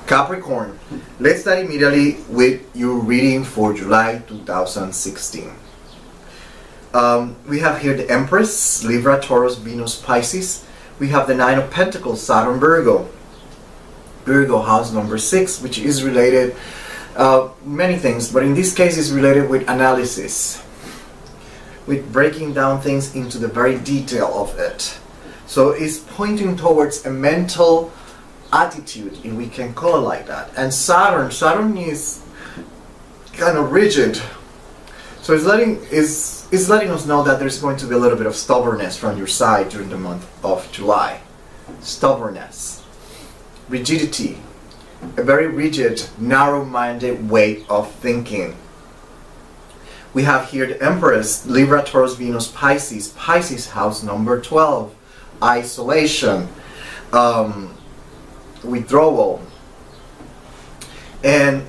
Capricorn, let's start immediately with your reading for July 2016. We have here the Empress, Libra, Taurus, Venus, Pisces. We have the Nine of Pentacles, Saturn, Virgo. Virgo, house number 6, which is related many things, but in this case is related with analysis, with breaking down things into the very detail of it. So it's pointing towards a mental attitude, if we can call it like that. And Saturn is kind of rigid, so it's letting us know that there's going to be a little bit of stubbornness from your side during the month of July. Stubbornness, rigidity, a very rigid, narrow-minded way of thinking. We have here the Empress, Libra, Taurus, Venus, Pisces. Pisces, house number 12, isolation, withdrawal. And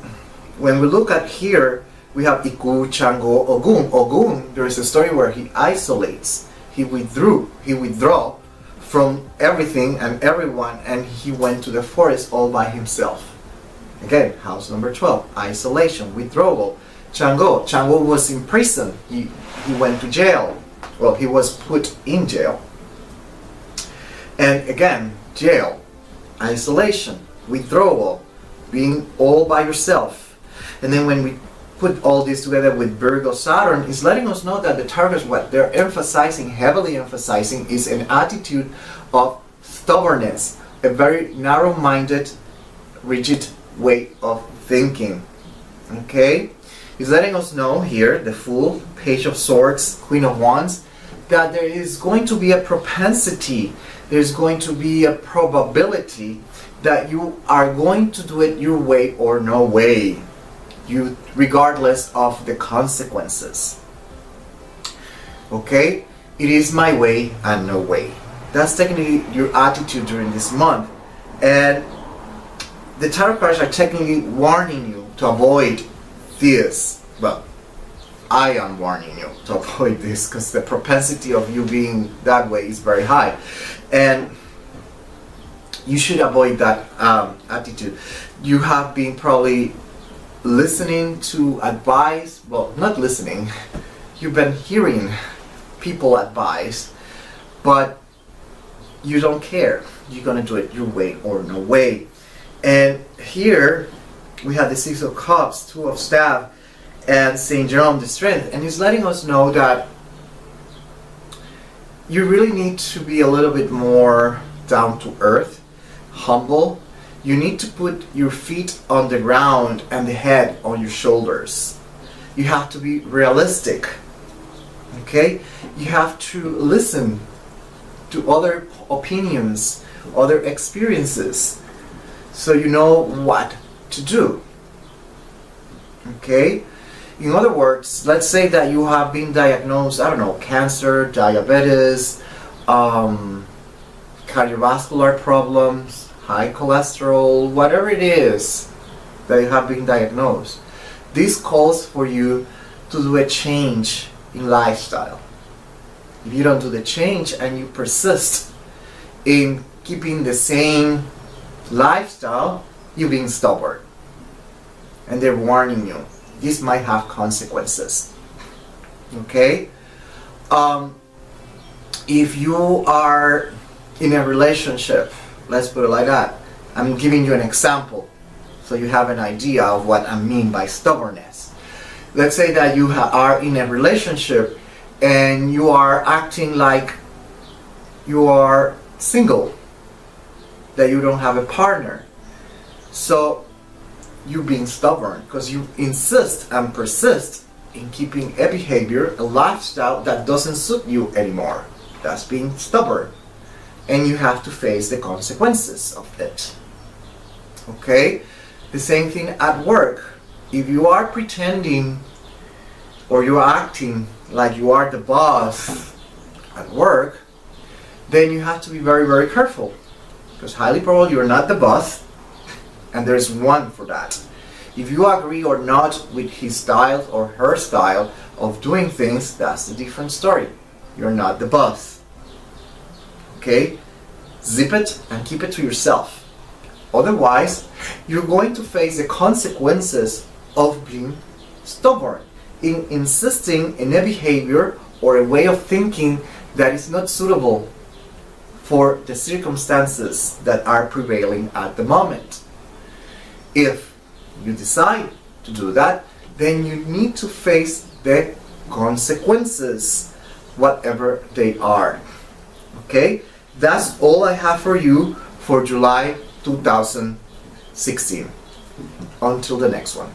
when we look at here, we have Iku, Chango, Ogun. Ogun, there is a story where he isolates, he withdraw from everything and everyone, and he went to the forest all by himself. Again, house number 12, isolation, withdrawal. Chango was in prison. He went to jail. Well, he was put in jail. And again, jail, isolation, withdrawal, being all by yourself. And then when we put all this together with Virgo Saturn, is letting us know that the targets, what they're emphasizing, heavily emphasizing, is an attitude of stubbornness, a very narrow-minded, rigid way of thinking. Okay? It's letting us know here, the Fool, Page of Swords, Queen of Wands, that there is going to be a propensity, there's going to be a probability that you are going to do it your way or no way, regardless of the consequences. Okay? It is my way and no way. That's technically your attitude during this month. And the tarot cards are technically warning you to avoid this. Well, I am warning you to avoid this because the propensity of you being that way is very high. And you should avoid that attitude. You have been probably listening to advice, well, not listening, you've been hearing people advise, but you don't care. You're going to do it your way or no way. And here we have the Six of Cups, Two of Staff, and Saint Jerome the Strength. And he's letting us know that you really need to be a little bit more down to earth, humble. You need to put your feet on the ground and the head on your shoulders. You have to be realistic. Okay? You have to listen to other opinions, other experiences, so you know what to do. Okay? In other words, let's say that you have been diagnosed, I don't know, cancer, diabetes, cardiovascular problems, high cholesterol, whatever it is that you have been diagnosed. This calls for you to do a change in lifestyle. If you don't do the change and you persist in keeping the same lifestyle, you're being stubborn. And they're warning you. This might have consequences. Okay? If you are in a relationship, let's put it like that. I'm giving you an example so you have an idea of what I mean by stubbornness. Let's say that you are in a relationship and you are acting like you are single, that you don't have a partner. So you're being stubborn because you insist and persist in keeping a behavior, a lifestyle that doesn't suit you anymore. That's being stubborn. And you have to face the consequences of it. Okay? The same thing at work. If you are pretending or you are acting like you are the boss at work, then you have to be very, very careful. Because highly probably you're not the boss, and there's one for that. If you agree or not with his style or her style of doing things, that's a different story. You're not the boss. Okay? Zip it and keep it to yourself. Otherwise, you're going to face the consequences of being stubborn, in insisting in a behavior or a way of thinking that is not suitable for the circumstances that are prevailing at the moment. If you decide to do that, then you need to face the consequences, whatever they are. Okay? That's all I have for you for July 2016. Until the next one.